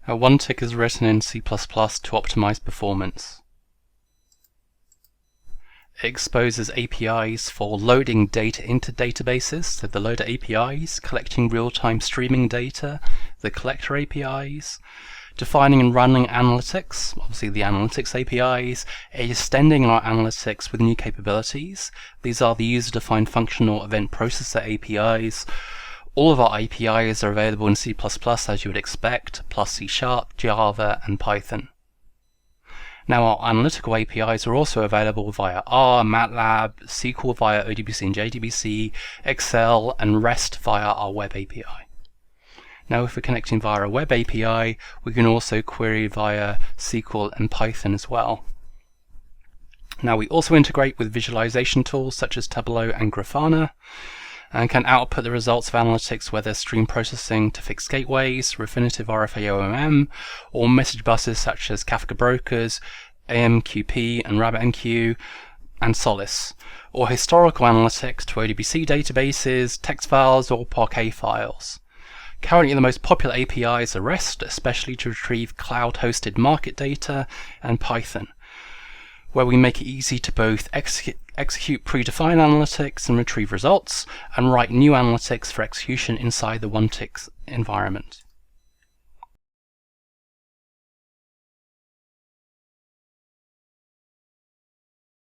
OneTick is written in C++ to optimize performance. It exposes APIs for loading data into databases, so the loader APIs, collecting real-time streaming data, the collector APIs, defining and running analytics, obviously the analytics APIs, extending our analytics with new capabilities. These are the user-defined functional event processor APIs. All of our APIs are available in C++ as you would expect, plus C#, Java and Python. Now our analytical APIs are also available via R, MATLAB, SQL via ODBC and JDBC, Excel and REST via our web API. Now if we're connecting via a web API, we can also query via SQL and Python as well. Now we also integrate with visualization tools such as Tableau and Grafana, and can output the results of analytics, whether stream processing to fixed gateways, Refinitive RFA-OMM, or message buses such as Kafka Brokers, AMQP and RabbitMQ, and Solace, or historical analytics to ODBC databases, text files, or parquet files. Currently the most popular APIs are REST, especially to retrieve cloud-hosted market data, and Python, where we make it easy to both execute predefined analytics and retrieve results, and write new analytics for execution inside the OneTick environment.